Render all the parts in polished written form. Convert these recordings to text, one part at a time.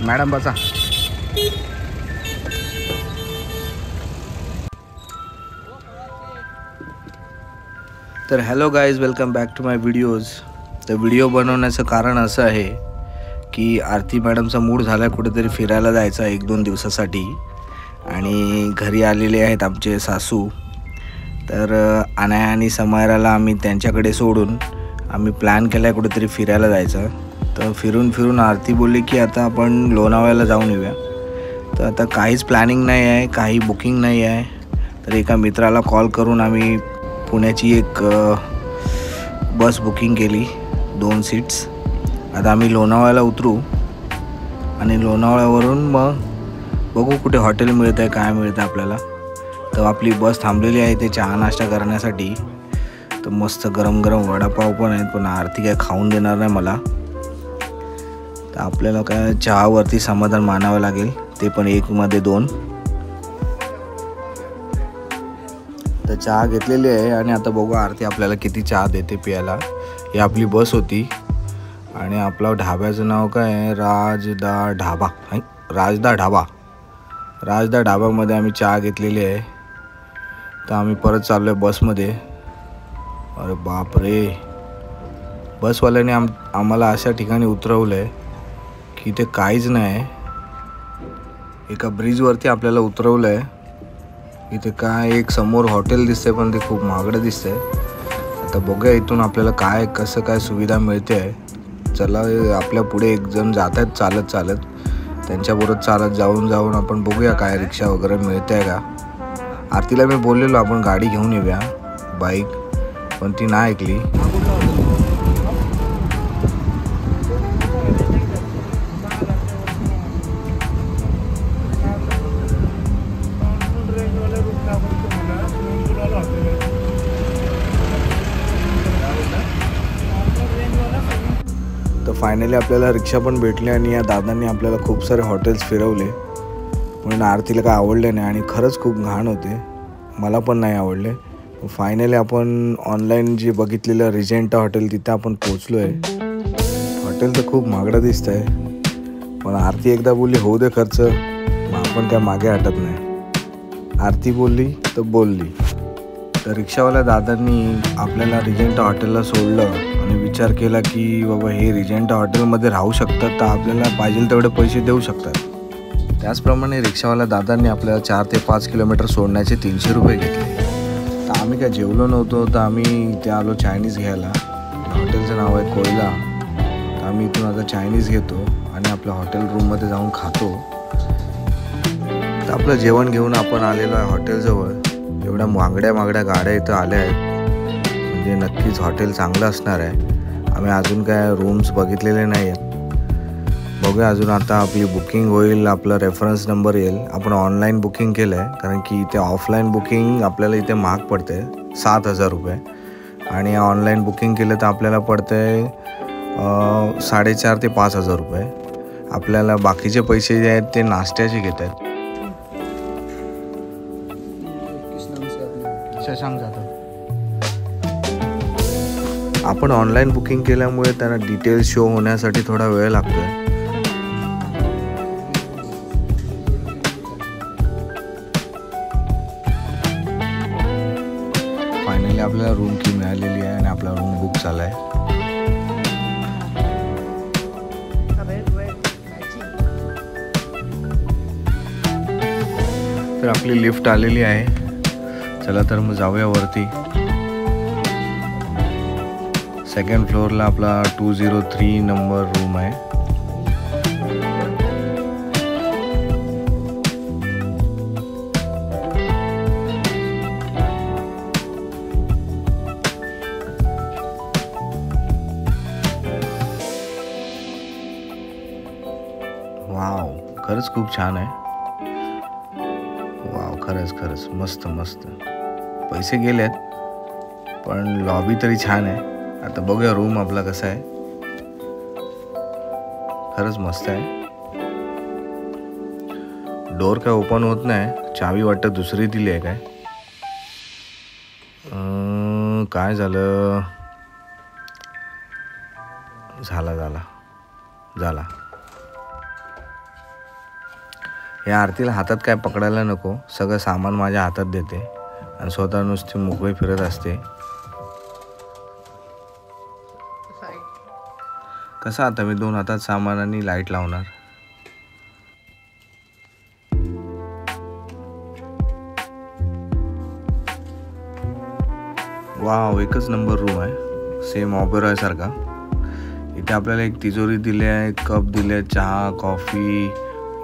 Madam बसा. तर hello guys, welcome back to my videos. तर व्हिडिओ बनवण्याचं कारण असं आहे की आरती मॅडमचा मूड झाला कुठेतरी फिरायला जायचा 1-2 दिवसासाठी. आणि घरी आलेले आहेत आमचे सासू. तर अनाया आणि समायराला आम्ही त्यांच्याकडे सोडून आम्ही प्लॅन केला आहे कुठेतरी फिरायला जायचं. तर फिरून आरती बोलली की आता आपण लोणावळ्याला जाऊन येऊया. तर आता काहीच प्लॅनिंग नाही आहे, काही बुकिंग नाही आहे. तर एका मित्राला कॉल करून आम्ही पुण्याची एक बस बुकिंग केली, 2 सीट्स. आता आम्ही लोणावळ्याला उतरू आणि लोणावळ्यावरून मग बघू कुठे हॉटेल मिळतं आहे, काय मिळतं आहे आपल्याला. तर आपली बस थांबलेली आहे ते चहा नाश्ता करण्यासाठी. तर मस्त गरम गरम वडापाव पण आहेत, पण आरती काय खाऊन देणार नाही मला. तर आपल्याला काय चहावरती समाधान मानावं लागेल, ते पण 1मध्ये 2. तर चहा घेतलेली आहे आणि आता बघू आरती आपल्याला किती चहा देते प्यायला. ही आपली बस होती आणि आपला ढाब्याचं नाव काय आहे, राजदा ढाबा. राजदा ढाबामध्ये आम्ही चहा घेतलेली आहे. तर आम्ही परत चाललो आहे बसमध्ये. अरे बापरे, बसवाल्याने आम्हाला अशा ठिकाणी उतरवलं आहे की ते काहीच नाही. एका ब्रिजवरती आपल्याला उतरवलं आहे. इथे काय एक समोर हॉटेल दिसते, पण ते खूप महागडं दिसतंय. आता बघूया इथून आपल्याला काय कसं काय सुविधा मिळते आहे. चला, आपल्या पुढे एक जण जात आहेत चालत. त्यांच्याबरोबर चालत जाऊन आपण बघूया काय रिक्षा वगैरे मिळते आहे का. आरतीला मी बोललेलो आपण गाडी घेऊन येऊया, बाईक, पण ती नाही ऐकली. तर फायनली आपल्याला रिक्षा पण भेटली आणि या दादांनी आपल्याला खूप सारे हॉटेल्स फिरवले. म्हणून आरतीला काय आवडले नाही आणि खरंच खूप घाण होते, मला पण नाही आवडले. फायनली आपण ऑनलाईन जे बघितलेलं रिजेंटा हॉटेल तिथे आपण पोचलो आहे. हॉटेल तर खूप महागडं दिसतं आहे, पण आरती एकदा बोलली होऊ दे खर्च, मग आपण काय मागे हटत नाही. आरती बोलली तर बोलली. तर रिक्षावाल्या दादांनी आपल्याला रिजेंटा हॉटेलला सोडलं आणि विचार केला की बाबा हे रिजेंटा हॉटेलमध्ये राहू शकतात, तर आपल्याला पाहिजे तेवढे पैसे देऊ शकतात. त्याचप्रमाणे रिक्षावाल्या दादांनी आपल्याला 4 ते 5 किलोमीटर सोडण्याचे 300 रुपये घेतले. तर आम्ही काय जेवलो नव्हतो, तर आम्ही इथे आलो चायनीज घ्यायला. हॉटेलचं नाव आहे कोयला. तर आम्ही इथून आता चायनीज घेतो आणि आपल्या हॉटेल रूममध्ये जाऊन खातो. तर आपलं जेवण घेऊन आपण आलेलो आहे हॉटेलजवळ. एवढ्या महागड्या गाड्या इथं आल्या आहेत, म्हणजे नक्कीच हॉटेल चांगलं असणार आहे. आम्ही अजून काय रूम्स बघितलेले नाही आहेत. बघूया अजून. आता आपली बुकिंग होईल, आपला रेफरन्स नंबर येईल. आपण ऑनलाईन बुकिंग केलं आहे, कारण की इथे ऑफलाईन बुकिंग आपल्याला इथे महाग पडते 7,000 रुपये. आणि ऑनलाईन बुकिंग केलं तर आपल्याला पडतं आहे 4,500 ते 5,000 रुपये. आपल्याला बाकीचे पैसे जे आहेत ते नाश्त्याचे घेत आहेत. शशांक जाधव. आपण ऑनलाईन बुकिंग केल्यामुळे त्यांना डिटेल्स शो होण्यासाठी थोडा वेळ लागतो आहे. फायनली आपल्याला रूम की मिळालेली आहे आणि आपला रूम बुक झाला आहे. तर आपली लिफ्ट आलेली आहे. चला तर मग जाऊया वरती. 2nd फ्लोअरला आपला 203 नंबर रूम आहे. वाव, खरंच खूप छान आहे. वाव, खरंच मस्त. पैसे गेलेत, पण लॉबी तरी छान आहे. आता बघूया रूम आपला कसा आहे. खरंच मस्त आहे. डोर काय ओपन होत नाही, चावी वाटतं दुसरी दिली आहे काय. काय झालं. झाला या आरतीला हातात काय पकडायला नको, सगळं सामान माझ्या हातात देते आणि स्वतः नुसती मोकळी फिरत असते. कसं आता मी 2 हातात सामान आणि लाईट लावणार. वाव, एकच नंबर रूम आहे, सेम ऑपेरा सारखा. इथे आपल्याला एक तिजोरी दिली आहे, कप दिले, चहा कॉफी,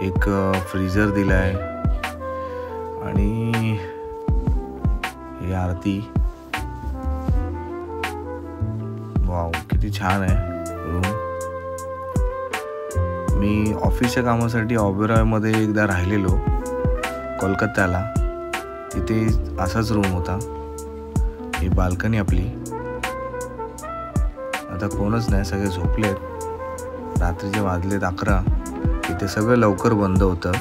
एक फ्रीजर दिला आहे आणि ही आरती. वाव, किती छान आहे रूम. मी ऑफिसच्या कामासाठी ऑपेरामध्ये एकदा राहिलेलो कोलकात्याला, तिथे असाच रूम होता. ही बाल्कनी आपली. आता कोणच नाही, सगळे झोपलेत. रात्रीचे वाजलेत 11. इथे सगळं लवकर बंद होतं.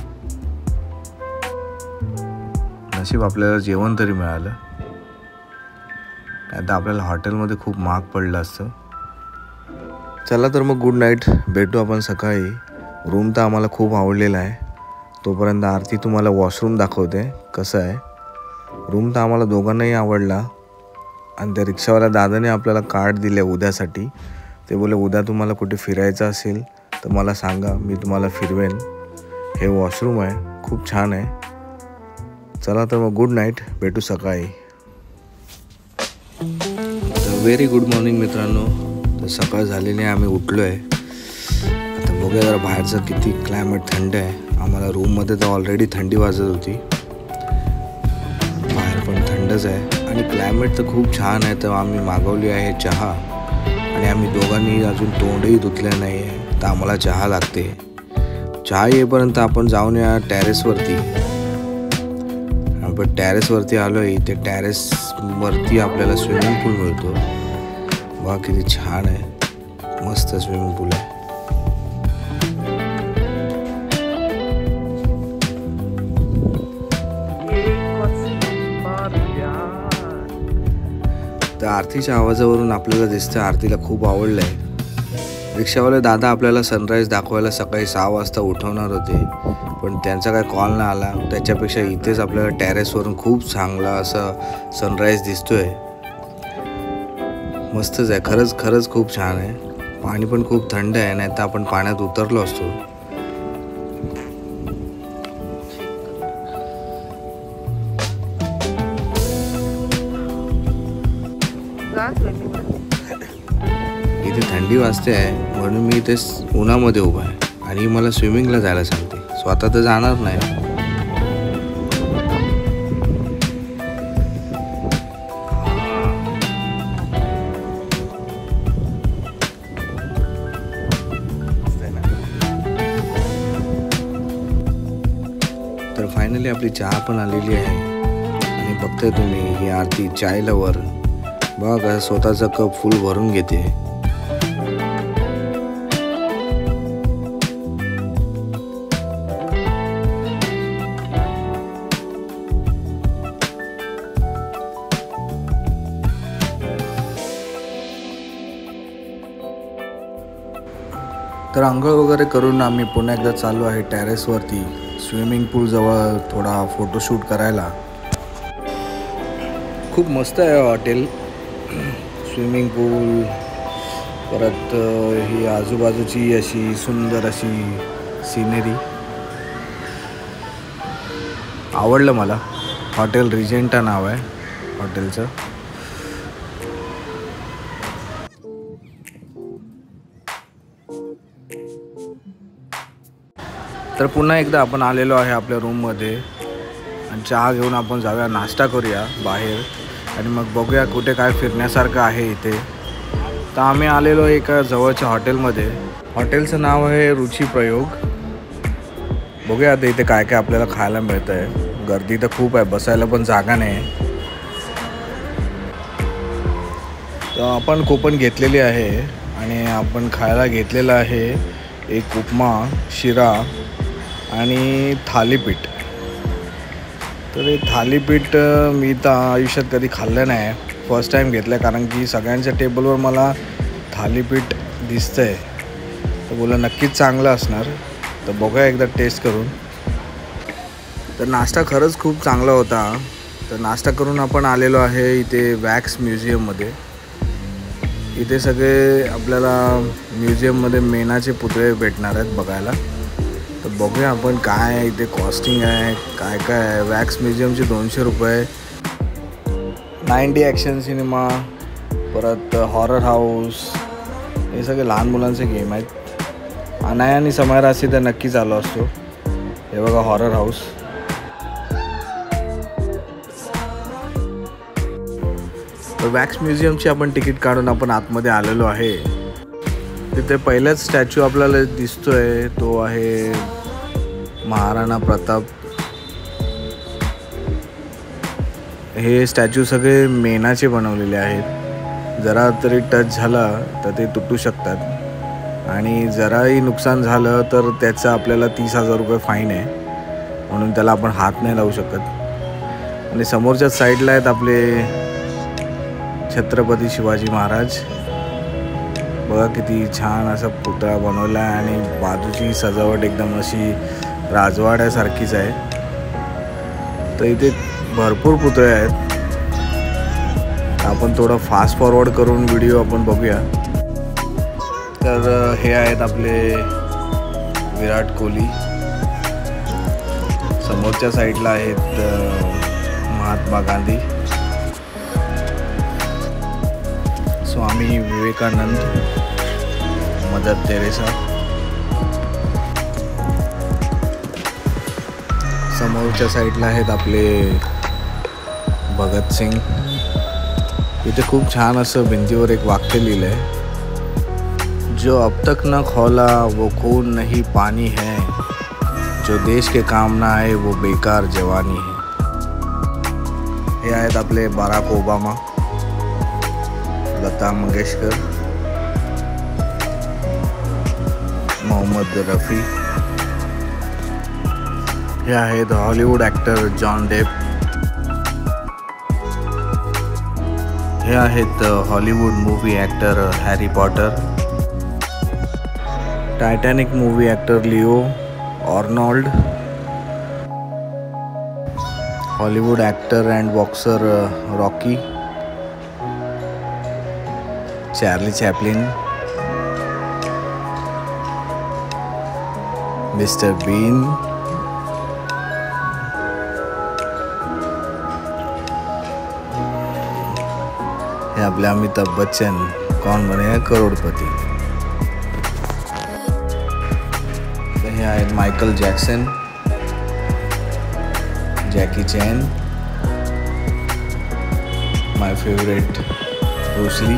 नशीब आपल्याला जेवण तरी मिळालं, आता आपल्याला हॉटेलमध्ये खूप महाग पडलं असतं. चला तर मग गुड नाईट, भेटू आपण सकाळी. रूम तर आम्हाला खूप आवडलेला आहे. तोपर्यंत आरती तुम्हाला वॉशरूम दाखवते कसं आहे. रूम तर आम्हाला दोघांनाही आवडला आणि त्या रिक्षावाल्या दादाने आपल्याला कार्ड दिले उद्यासाठी. ते बोले उद्या तुम्हाला कुठे फिरायचं असेल तर मला सांगा, मी तुम्हाला फिरवेन. हे वॉशरूम आहे, खूप छान आहे. चला तर मग गुड नाईट, भेटू सकाळी. व्हेरी गुड मॉर्निंग मित्रांनो. तर सकाळ झालेली आहे, आम्ही उठलो आहे. आता बघूया जरा बाहेरचं किती क्लायमेट थंड आहे. आम्हाला रूममध्ये तर ऑलरेडी थंडी वाजत होती, बाहेर पण थंडच आहे आणि क्लायमेट तर खूप छान आहे. तर आम्ही मागवली आहे चहा आणि आम्ही दोघांनी अजून तोंडही धुतलं नाही आहे, तर आम्हाला चहा लागते. चहा येईपर्यंत आपण जाऊन या टेरेसवरती. आपण टेरेसवरती आलो आहे. ते टेरेसवरती आपल्याला स्विमिंग पूल मिळतो. बघा किती छान आहे, मस्त स्विमिंग पूल आहे. तर आरतीच्या आवाजावरून आपल्याला दिसतं आरतीला खूप आवडलं आहे. रिक्षावाले दादा आपल्याला सनराईज दाखवायला सकाळी 6 वाजता उठवणार होते, पण त्यांचा काय कॉल नाही आला. त्याच्यापेक्षा इथेच आपल्याला टेरेसवरून खूप चांगला असं सनराईज दिसतोय. मस्तच आहे, खरंच खूप छान आहे. पाणी पण खूप थंड आहे, नाही तर आपण पाण्यात उतरलो असतो. इथे थंडी वाजते आहे म्हणून मी इथे उन्हामध्ये उभा आहे आणि मला स्विमिंगला जायला सांगते. स्वतः तर जाणार नाही. तर फायनली आपली चहा पण आलेली आहे आणि बघताय तुम्ही ही आरती चाय लवर. बघा स्वतःचा कप फुल भरून घेते. तर आंघोळ वगैरे करून आम्ही पुन्हा एकदा चालू आहे टेरेसवरती स्विमिंग पूल जवळ थोडा फोटोशूट करायला. खूप मस्त आहे हॉटेल, स्विमिंग पूल, परत ही आजूबाजूची अशी सुंदर अशी सिनेरी. आवडलं मला. हॉटेल रिजेंटा नाव आहे हॉटेलचं. तर पुन्हा एकदा आपण आलेलो आहे आपल्या रूममध्ये आणि चहा घेऊन आपण जाऊया, नाश्ता करूया बाहेर आणि मग बघूया कुठे काय फिरण्यासारखं आहे इथे. तर आम्ही आलेलो एका जवळच्या हॉटेलमध्ये. हॉटेलचं नाव आहे रुची प्रयोग. बघूया आता इथे काय काय आपल्याला खायला मिळतं आहे. गर्दी तर खूप आहे, बसायला पण जागा नाही. तर आपण कूपन घेतलेली आहे आणि आपण खायला घेतलेलं आहे एक उपमा, शिरा आणि थालीपीठ. तर हे थालीपीठ मी तर आयुष्यात कधी खाल्लं नाही, फर्स्ट टाईम घेतलं आहे. कारण की सगळ्यांच्या टेबलवर मला थालीपीठ दिसतं आहे. तर बोला नक्कीच चांगलं असणार. तर बघूया एकदा टेस्ट करून. तर नाश्ता खरंच खूप चांगला होता. तर नाश्ता करून आपण आलेलो आहे इथे वॅक्स म्युझियममध्ये. इथे सगळे आपल्याला म्युझियममध्ये मेणाचे पुतळे भेटणार आहेत बघायला. तर बघूया आपण काय आहे इथे, कॉस्टिंग आहे काय काय आहे. वॅक्स म्युझियमचे 200 रुपये. 9D ॲक्शन सिनेमा, परत हॉरर हाऊस, हे सगळे लहान मुलांचे गेम आहेत. अनाया आणि समायरा असते तर नक्की चालू असतो. हे बघा हॉरर हाऊस. तर वॅक्स म्युझियमची आपण तिकीट काढून आपण आतमध्ये आलेलो आहे. तिथे पहिलाच स्टॅच्यू आपल्याला दिसतोय तो आहे महाराणा प्रताप. हे स्टॅच्यू सगळे मेणाचे बनवलेले आहेत. जरा तरी टच झाला तर ते तुटू शकतात आणि जराही नुकसान झालं तर त्याचं आपल्याला 30,000 रुपये फाईन आहे. म्हणून त्याला आपण हात नाही लावू शकत. आणि समोरच्या साईडला आहेत आपले छत्रपती शिवाजी महाराज. बघा किती छान असा पुतळा बनवला आहे आणि बाजूची सजावट एकदम अशी राजवाड्यासारखीच आहे. तर इथे भरपूर पुतळे आहेत. आपण थोडं फास्ट फॉरवर्ड करून व्हिडिओ आपण बघूया. तर हे आहेत आपले विराट कोहली. समोरच्या साईडला आहेत महात्मा गांधी, स्वामी विवेकानंद, मदर तेरेसा. समोरच्या साईडला आहेत आपले भगत सिंग. इथे खूप छान असं भिंतीवर एक वाक्य लिहिलं आहे, जो अब तक न खौला वो खून नहीं पानी है, जो देश के काम ना आए वो बेकार जवानी है. हे आहेत आपले बराक ओबामा, लता मंगेशकर, मोहम्मद रफी. हे आहेत हॉलिवूड ॲक्टर जॉन डेप. हे आहेत Hollywood movie actor Harry Potter. Titanic movie actor Leo Arnold. Hollywood actor and boxer Rocky. Charlie Chaplin. Mister Bean. हे आपले अमिताभ बच्चन, कौन बनेगा करोडपती. हे आहेत Michael Jackson, Jackie Chan, my favourite Bruce Lee.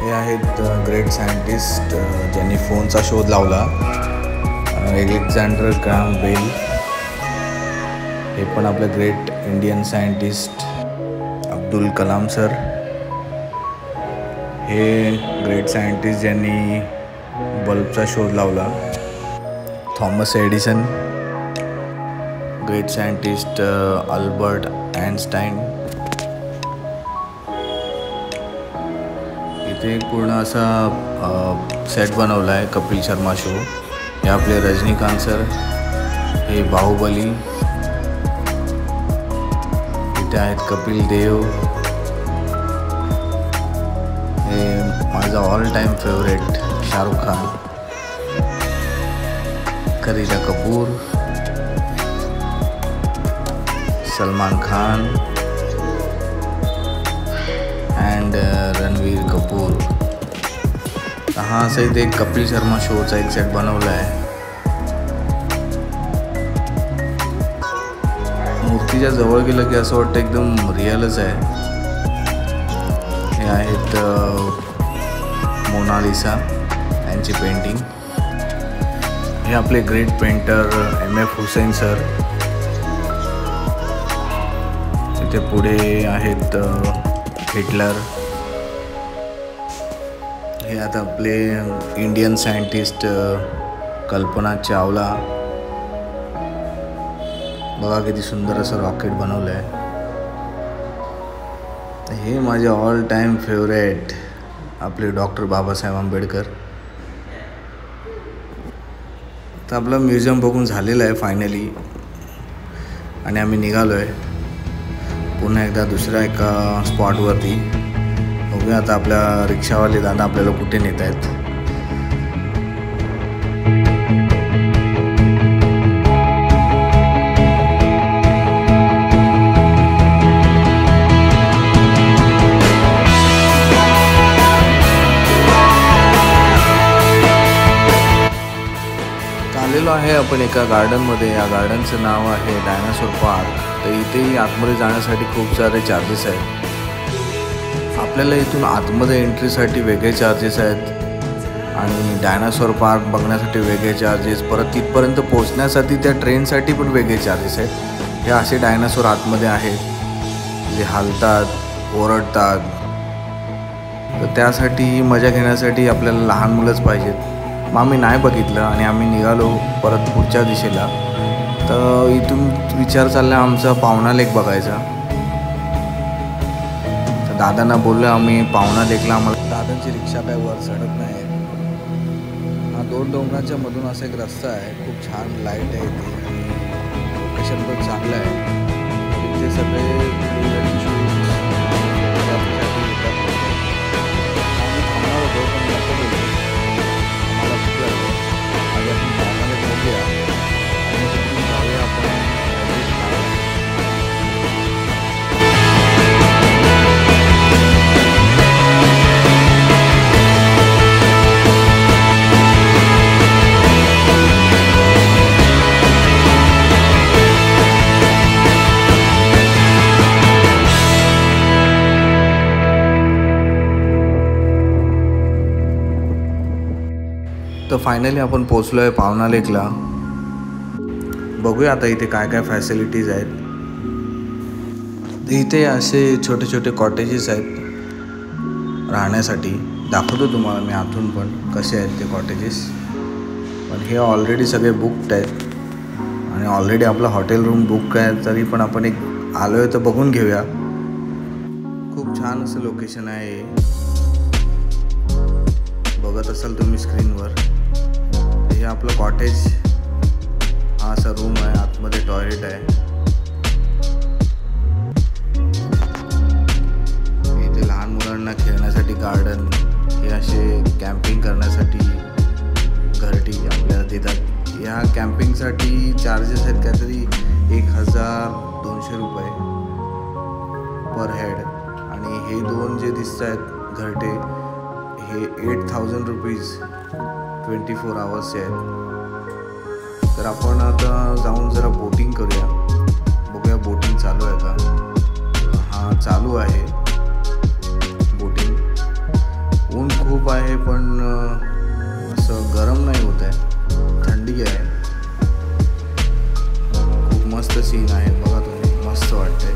हे आहेत great scientist ज्यांनी फोनचा शोध लावला, अलेक्झांडर ग्रॅहम बेल. हे पण आपले great Indian scientist Abdul Kalam sir. हे ग्रेट सायंटिस्ट ज्यांनी बल्बचा शोध लावला, Thomas Edison. Great scientist Albert Einstein. इथे पूर्ण असा सेट बनवला आहे कपिल शर्मा शो. हे आपले रजनीकांत सर. हे बाहुबली. इथे आहेत कपिल देव. हे माझा all time favourite Shahrukh Khan. Kareena Kapoor, Salman Khan and Ranveer Kapoor. हा असं इथे एक कपिल शर्मा शोचा एक सेट बनवला आहे. मूर्तीच्या जवळ गेलं की असं वाटतं एकदम रिअलच आहे. हे आहेत मोनालिसा यांची पेंटिंग. हे आपले great painter MF Husain sir. तिथे पुढे आहेत हिटलर. हे आता आपले इंडियन सायंटिस्ट कल्पना चावला. बघा किती सुंदर असं रॉकेट बनवलं आहे. हे माझे ऑल टाईम फेवरेट आपले डॉक्टर बाबासाहेब आंबेडकर. तर आपलं म्युझियम बघून झालेलं आहे फायनली आणि आम्ही निघालो आहे पुन्हा एकदा दुसऱ्या एका स्पॉटवरती. बघूया आता आपल्या रिक्षावाले दादा आपल्याला कुठे नेत आहेत. आलेलो आहे आपण एका गार्डनमध्ये. या गार्डनचं नाव आहे डायनासोर पार्क. तर इथेही आतमध्ये जाण्यासाठी खूप सारे चार्जेस आहेत. आपल्याला इथून आतमध्ये एंट्रीसाठी वेगळे चार्जेस आहेत आणि डायनासोर पार्क बघण्यासाठी वेगळे चार्जेस, परत तिथपर्यंत पोहोचण्यासाठी त्या ट्रेनसाठी पण वेगळे चार्जेस आहेत. हे असे डायनासोर आतमध्ये आहेत जे हलतात, ओरडतात. तर त्यासाठी मजा घेण्यासाठी आपल्याला लहान मुलंच पाहिजेत. मग आम्ही नाही बघितलं आणि आम्ही निघालो परत पुढच्या दिशेला. तर इथून विचार चालला आमचा पावना लेक बघायचा. तर दादांना बोललो आम्ही पावना लेकला. आम्हाला दादांची रिक्षा काय वर चढत नाही. हा 2 डोंगराच्या मधून असा एक रस्ता आहे. खूप छान लाईट आहे इथे आणि लोकेशन पण चांगलं आहे. इथे सगळे तर फायनली आपण पोचलो आहे पावना लेकला. बघूया आता इथे काय काय फॅसिलिटीज आहेत. इथे असे छोटे छोटे कॉटेजेस आहेत राहण्यासाठी. दाखवतो तुम्हाला मी आतून पण कसे आहेत ते कॉटेजेस. पण हे ऑलरेडी सगळे बुकड आहेत आणि ऑलरेडी आपलं हॉटेल रूम बुक आहे. तरी पण आपण एक आलो आहे तर बघून घेऊया. खूप छान असं लोकेशन आहे. बघत असाल तुम्ही स्क्रीनवर. हे आपलं कॉटेज. हा असा रूम आहे. आतमध्ये टॉयलेट आहे. इथे लहान मुलांना खेळण्यासाठी गार्डन. हे असे कॅम्पिंग करण्यासाठी घरटी आपल्याला देतात. या कॅम्पिंगसाठी चार्जेस आहेत काहीतरी 1200 रुपये पर हेड. आणि हे 2 जे दिसत आहेत घरटे हे 8000 रुपीज 24 आवर्सचे आहेत. तर आपण आता जाऊन जरा बोटिंग करूया. बघूया बोटिंग चालू आहे का. हा चालू आहे बोटिंग. ऊन खूप आहे पण असं गरम नाही होत आहे. थंडी आहे. खूप मस्त सीन आहे. बघा तुम्ही. मस्त वाटतंय.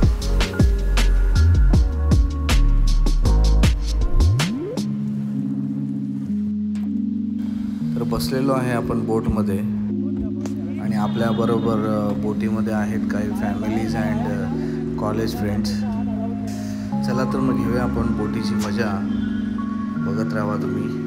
तर बसलेलो आहे आपण बोटमध्ये आणि आपल्याबरोबर बोटीमध्ये आहेत काही फॅमिलीज अँड कॉलेज फ्रेंड्स. चला तर मग घेऊया आपण बोटीची मजा. बघत राहा तुम्ही.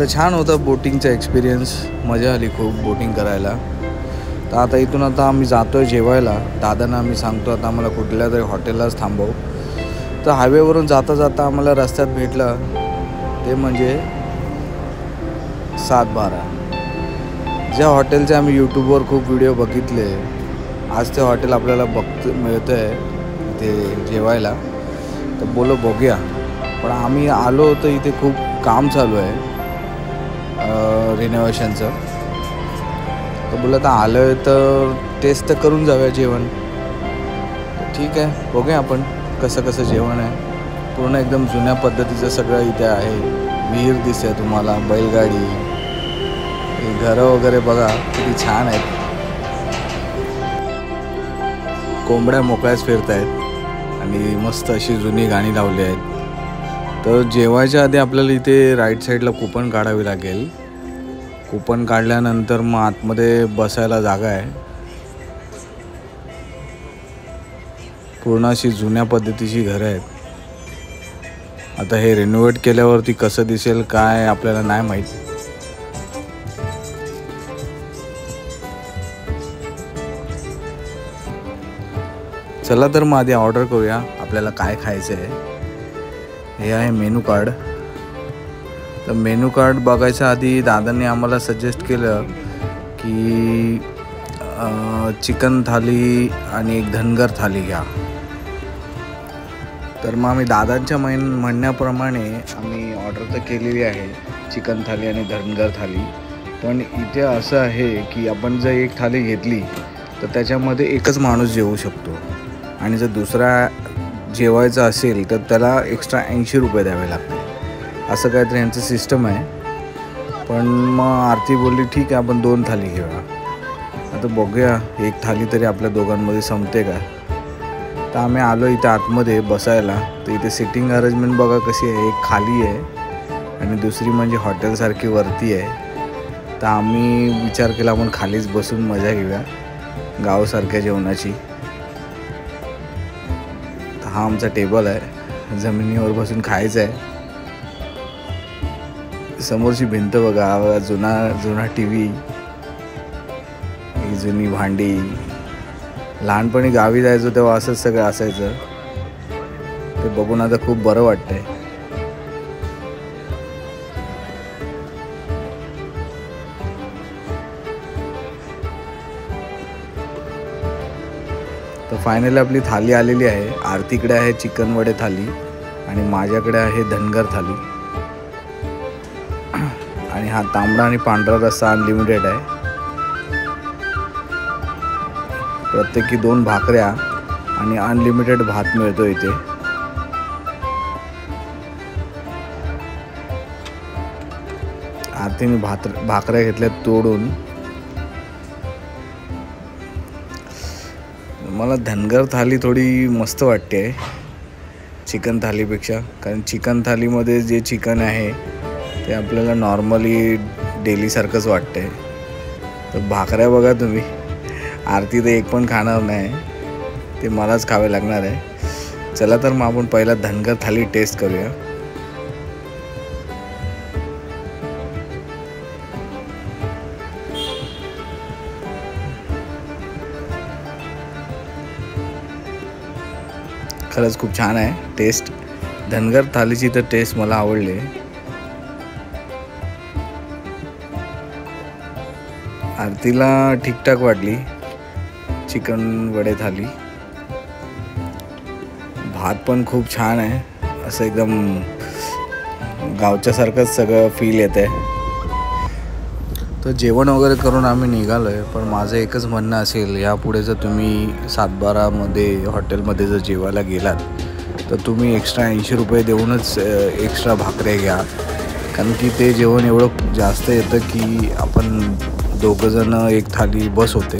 तर छान होता बोटिंगचा एक्सपिरियन्स, मजा आली खूप बोटिंग करायला. तर आता इथून आम्ही जातो आहे जेवायला. दादांना आम्ही सांगतो आता आम्हाला कुठल्या तरी हॉटेललाच थांबवू. तर हायवेवरून जाता जाता आम्हाला रस्त्यात भेटलं ते म्हणजे 712. ज्या हॉटेलचे आम्ही यूट्यूबवर खूप व्हिडिओ बघितले, आज ते हॉटेल आपल्याला मिळतं आहे ते जेवायला. तर बोलो बघूया. पण आम्ही आलो होतो इथे खूप काम चालू आहे रिनोव्हेशनचं. तर बोललं आता आलं आहे तर टेस्ट तर करून जाऊया जेवण. तर ठीक आहे, बघूया आपण कसं कसं जेवण आहे. पूर्ण एकदम जुन्या पद्धतीचं सगळं इथे आहे. विहीर दिसते तुम्हाला, बैलगाडी, घरं वगैरे बघा किती छान आहेत. कोंबड्या मोकळ्याच फिरत आहेत आणि मस्त अशी जुनी गाणी लावली आहेत. तर जेवायच्या आधी आपल्याला इथे राईट साईडला कूपन काढावी लागेल. कूपन काढल्यानंतर मग आतमध्ये बसायला जागा आहे. पूर्ण अशी जुन्या पद्धतीची घरं आहेत. आता हे रिनोव्हेट केल्यावरती कसं दिसेल काय आपल्याला नाही माहीत. चला तर मग आधी ऑर्डर करूया आपल्याला काय खायचं आहे. हे आहे मेनू कार्ड. तर मेनू कार्ड बघायच्या आधी दादांनी आम्हाला सजेस्ट केलं की चिकन थाली आणि एक धनगर थाली घ्या. तर मग आम्ही दादांच्या म्हणण्याप्रमाणे आम्ही ऑर्डर तर केलेली आहे चिकन थाली आणि धनगर थाली. पण इथे असं आहे की आपण जर एक थाली घेतली तर त्याच्यामध्ये एकच माणूस जेवू शकतो आणि जर दुसरा जेवायचा असेल तर त्याला एक्स्ट्रा 80 रुपये द्यावे लागते. असं काहीतरी यांचं सिस्टम आहे. पण मग आरती बोलली ठीक आहे आपण 2 थाली घेऊया. आता बघूया एक थाली तरी आपल्या दोघांमध्ये संपते का. तर आम्ही आलो इथे आतमध्ये बसायला. तर इथे सिटिंग अरेंजमेंट बघा कशी आहे. एक खाली आहे आणि दुसरी म्हणजे हॉटेलसारखी वरती आहे. तर आम्ही विचार केला आपण खालीच बसून मजा घेऊया गावासारख्या जेवणाची. हा आमचा टेबल आहे, जमिनीवर बसून खायचं आहे. समोरची भिंत बघा, जुना TV, ही जुनी भांडी. लहानपणी गावी जायचो तेव्हा असंच सगळं असायचं. ते बघून आता खूप बरं वाटतंय. तर फायनली आपली थाली आलेली आहे. आरतीकडे आहे चिकन वडे थाली आणि माझ्याकडे आहे धनगर थाली. आणि हा तांबडा आणि पांढरा रस्सा अनलिमिटेड आहे. प्रत्येकी 2 भाकऱ्या आणि अनलिमिटेड भात मिळतो इथे. आरतीने भाकऱ्या घेतल्यात तोडून. मला धनगर थाली थोडी मस्त वाटते चिकन थालीपेक्षा. कारण चिकन थालीमध्ये जे चिकन आहे ते आपल्याला नॉर्मली डेलीसारखंच वाटते. तर भाकऱ्या बघा तुम्ही. आरती तर एक पण खाणार नाही, ते मलाच खावे लागणार आहे. चला तर मग आपण पहिला धनगर थाली टेस्ट करूया. खरंच खूप छान आहे टेस्ट. धनगर थालीची तर टेस्ट मला आवडली. आरतीला ठीकठाक वाटली चिकन वडे थाली. भात पण खूप छान आहे. असं एकदम गावच्यासारखंच सगळं फील येत आहे. तर जेवण वगैरे करून आम्ही निघालो आहे. पण माझं एकच म्हणणं असेल, यापुढे जर तुम्ही 712मध्ये हॉटेलमध्ये जर जेवायला गेलात तर तुम्ही एक्स्ट्रा 80 रुपये देऊनच एक्स्ट्रा भाकऱ्या घ्या. कारण की ते जेवण एवढं जास्त येतं की आपण दोघंजण एक थाली बस होते.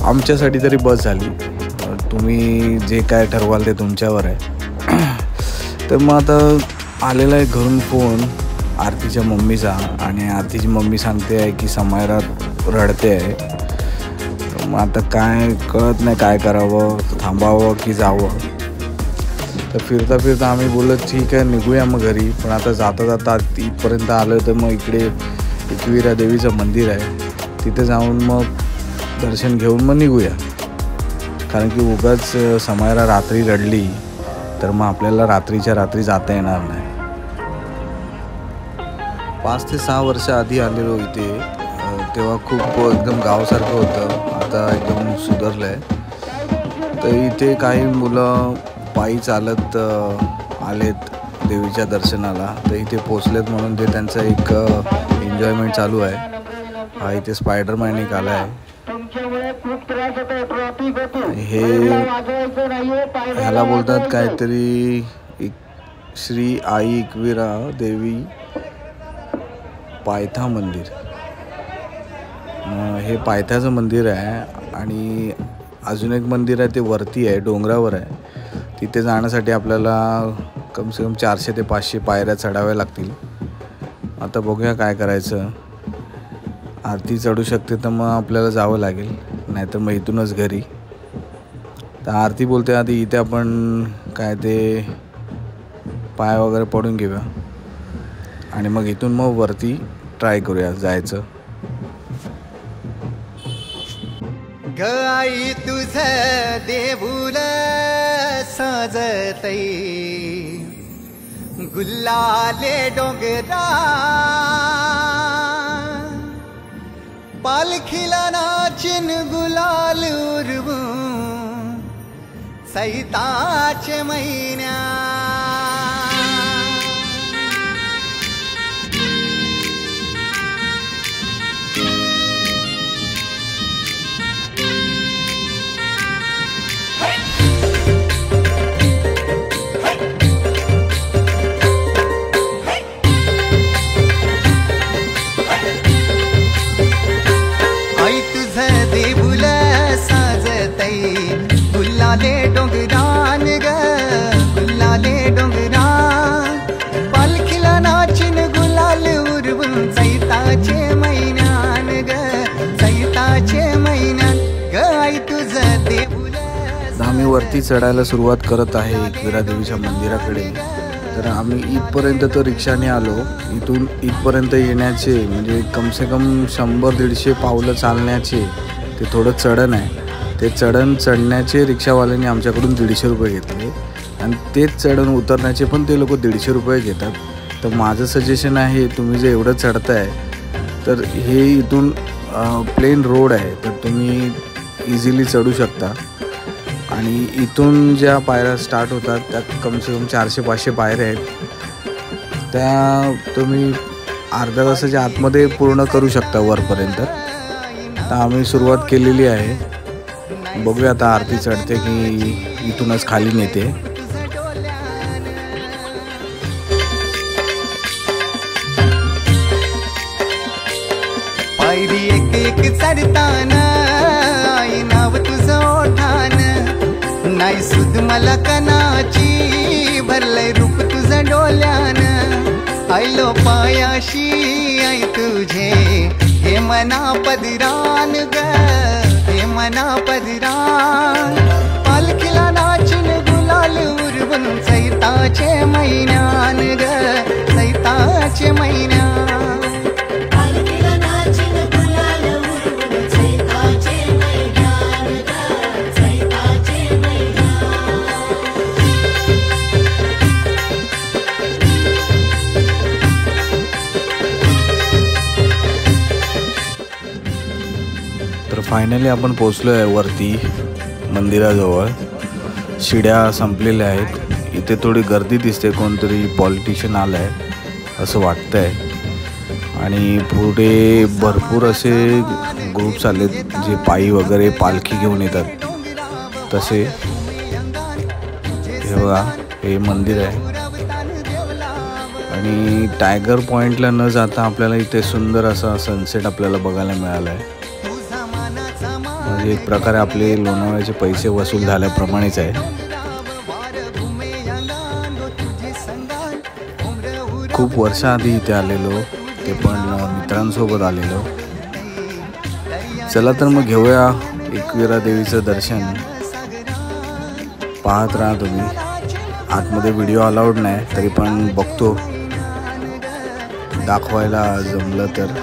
आमच्यासाठी तरी बस झाली. तुम्ही जे काय ठरवाल ते तुमच्यावर आहे. तर मग आता आलेला आहे घरून फोन आरतीच्या मम्मीचा. आणि आरतीची मम्मी सांगते आहे की समायरा रडते आहे. तर मग आता काय कळत नाही काय करावं, थांबावं की जावं. तर फिरता फिरता आम्ही बोललो ठीक आहे निघूया मग घरी. पण आता जाता जाता इथपर्यंत आलं तर मग इकडे एकविरा देवीचं मंदिर आहे, तिथे जाऊन मग दर्शन घेऊन मग निघूया. कारण की उगाच समायरा रात्री रडली तर मग आपल्याला रात्रीच्या रात्री जाता येणार नाही. 5 ते 6 वर्ष आधी आलेलो इथे, तेव्हा खूप एकदम गावासारखं होतं. आता एकदम सुधारलं आहे. तर इथे काही मुलं पायी चालत आलेत देवीच्या दर्शनाला, तर इथे पोचलेत म्हणून ते त्यांचं एक एन्जॉयमेंट चालू आहे. हा इथे स्पायडरमॅन एक आला आहे. हे ह्याला बोलतात काहीतरी श्री आई एकविरा देवी पायथा मंदिर. हे पायथ्याचं मंदिर आहे. आणि अजून एक मंदिर आहे ते वरती आहे, डोंगरावर आहे. तिथे जाण्यासाठी आपल्याला कमसे कम 400 ते 500 पायऱ्या चढाव्या लागतील. आता बघूया काय करायचं. आरती चढू शकते तर मग आपल्याला जावं लागेल, नाहीतर मग इथूनच घरी. तर आरती बोलते आधी इथे आपण काय ते पाय वगैरे पडून घेऊया आणि मग इथून मग वरती ट्राय करूया जायचं. गाई तुझं देऊळ सजतई गुलाले डोंगरा पालखीला नाचिन गुलाल उरवू सैताचे महिन्या गुल्लाले डोंगरान ग गुल्लाले डोंगरान पालखीला नाचिन गुलाल उरवून चैताचे महिन्यान ग चैताचे महिन्यान ग आई तुझं देऊळ. आम्ही वरती चढायला सुरुवात करत आहे एकविरा देवीच्या मंदिराकडे. तर आम्ही इथपर्यंत तर रिक्षाने आलो. इथून इथपर्यंत येण्याचे म्हणजे कमसे कम 100-150 पावलं चालण्याचे ते थोडं चढण आहे. ते चढण चढण्याचे रिक्षावाल्यांनी आमच्याकडून 150 रुपये घेतले आणि तेच चढण उतरण्याचे पण ते लोक 150 रुपये घेतात. तर माझं सजेशन आहे तुम्ही जे एवढं चढताय तर हे इथून प्लेन रोड आहे, तर तुम्ही इझिली चढू शकता. आणि इथून ज्या पायऱ्या स्टार्ट होतात त्यात कमसे कम 400-500 पायऱ्या आहेत. त्या तुम्ही अर्ध्या तासाच्या आतमध्ये पूर्ण करू शकता वरपर्यंत. तर आम्ही सुरुवात केलेली आहे. बघूया आता आरती चढते की इथूनच खाली नेते. पायरी एक एक चढताना आई नाव तुझं ओठान नाही सुद मला कनाची भरलंय रूप तुझं डोल्यान आयलो पायाशी आई तुझे हे मना पदिरान ग हे मना पदिरान पालखीला नाचिन गुलाल उरवून चैताचे महिन्यान ग चैताचे महिन्यान फायनली आपण पोचलो आहे वरती मंदिराजवळ. शिड्या संपलेल्या आहेत. इथे थोडी गर्दी दिसते, कोणतरी पॉलिटिशियन आला आहे असं वाटतं आहे. आणि पुढे भरपूर असे ग्रुप्स आलेत जे पायी वगैरे पालखी घेऊन येतात तसे. हे बघा हे मंदिर आहे. आणि टायगर पॉईंटला न जाता आपल्याला इथे सुंदर असा सनसेट आपल्याला बघायला मिळाला आहे. एक प्रकारे आपले लोणावळ्याचे पैसे वसूल झाल्याप्रमाणेच आहे. खूप वर्षाआधी इथे आलेलो, ते पण मित्रांसोबत आलेलो. चला तर मग घेऊया एकविरा देवीचं दर्शन. पाहत राहा तुम्ही. आतमध्ये व्हिडिओ अलाउड नाही, तरी पण बघतो दाखवायला जमलं तर.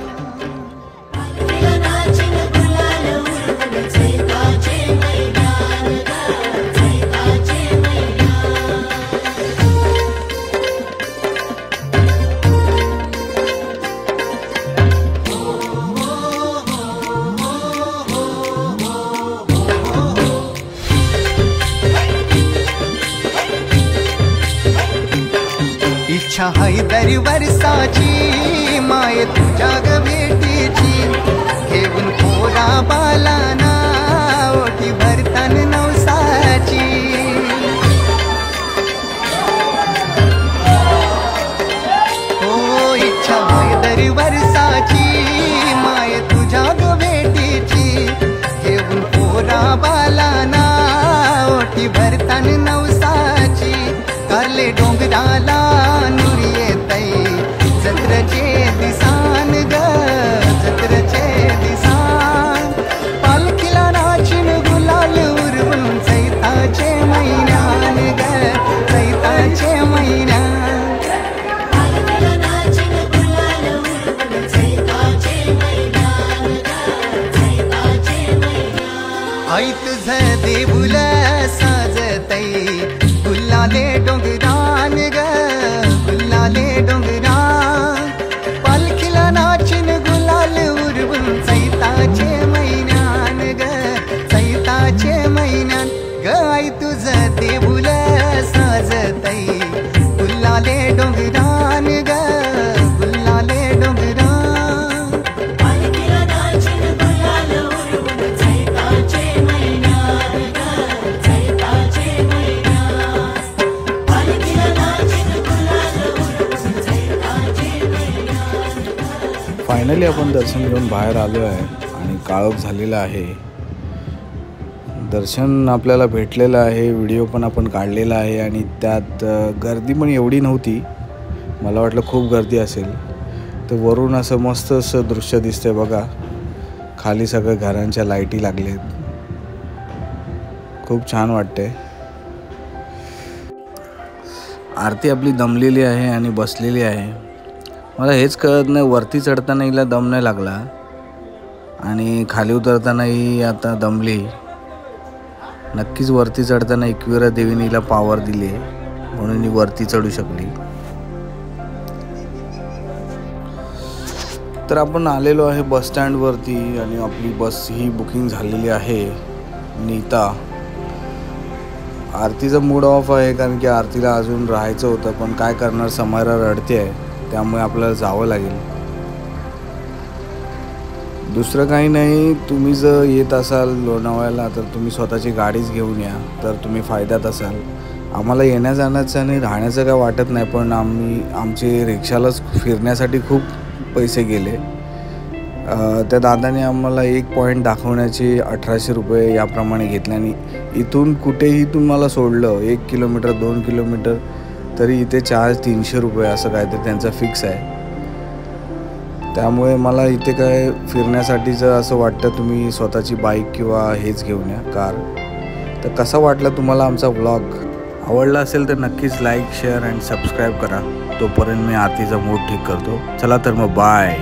इच्छा है दर वर्षाची माय तुझ्या ग भेटीची, घेऊन पोरा बालाना ओटी भरतान नवसाची. हो इच्छा है दर वर्षाची माय तुझ्या ग भेटीची, घेऊन पोरा बालाना ओटी भरतान नवसाची. कारले डोंगराला नुरी येतई जत्रचे दिसान ग, जत्रचे दिसान. पालखीला नाचिन गुलाल उरवून चैताचे महिन्यान ग, चैताचे महिन्यान. आई तुझं देऊळ साजतई गुलाले डोंगरान ग, गुलाले डोंगरान. पालखीला नाचिन गुलाल उरवून चैताचे महिन्यान ग, चैताचे महिन्यान. ग आई तुझं देऊळ साजतई गुलाले डोंगरान ग, गुलाले डोंगरान. फायनली आपण दर्शन घेऊन बाहेर आलो आहे आणि काळोख झालेला आहे. दर्शन आपल्याला भेटलेलं आहे, व्हिडिओ पण आपण काढलेला आहे आणि त्यात गर्दी पण एवढी नव्हती. मला वाटलं खूप गर्दी असेल. तर वरून असं मस्त असं दृश्य दिसतंय बघा, खाली सगळं घरांच्या लाईटी लागलेत, खूप छान वाटते. आरती आपली दमलेली आहे आणि बसलेली आहे. मला हेच कळत नाही, वरती चढताना हिला दम नाही लागला आणि खाली उतरतानाही आता दमली. नक्कीच वरती चढताना एकविरा देवीने हिला पॉवर दिली म्हणून ही वरती चढू शकली. तर आपण आलेलो आहे बस स्टँडवरती आणि आपली बस ही बुकिंग झालेली आहे. नीता आरतीचा मूड ऑफ आहे कारण की आरतीला अजून राहायचं होतं, पण काय करणार, समायरा रडते आहे त्यामुळे आपल्याला जावं लागेल. दुसरं काही नाही, तुम्ही जर येत असाल लोणावळ्याला तर तुम्ही स्वतःची गाडीच घेऊन या, तर तुम्ही फायद्यात असाल. आम्हाला येण्या जाण्याचं आणि राहण्याचं काय वाटत नाही, पण आमचे रिक्षालाच फिरण्यासाठी खूप पैसे गेले. त्या दादाने आम्हाला एक पॉईंट दाखवण्याचे 1800 रुपये याप्रमाणे घेतले आणि इथून कुठेही तुम्हाला सोडलं 1 किलोमीटर 2 किलोमीटर तरी इथे चार्ज 300 रुपये असं काय तर त्यांचा फिक्स आहे. त्यामुळे मला इथे काय फिरण्यासाठीचं असं वाटतं तुम्ही स्वतःची बाईक किंवा हेच घेऊन या, कार. तर कसा वाटला तुम्हाला आमचा व्लॉग? आवडला असेल तर नक्कीच लाईक शेअर अँड सबस्क्राईब करा. तोपर्यंत मी आरतीचा मूड ठीक करतो. चला तर मग बाय.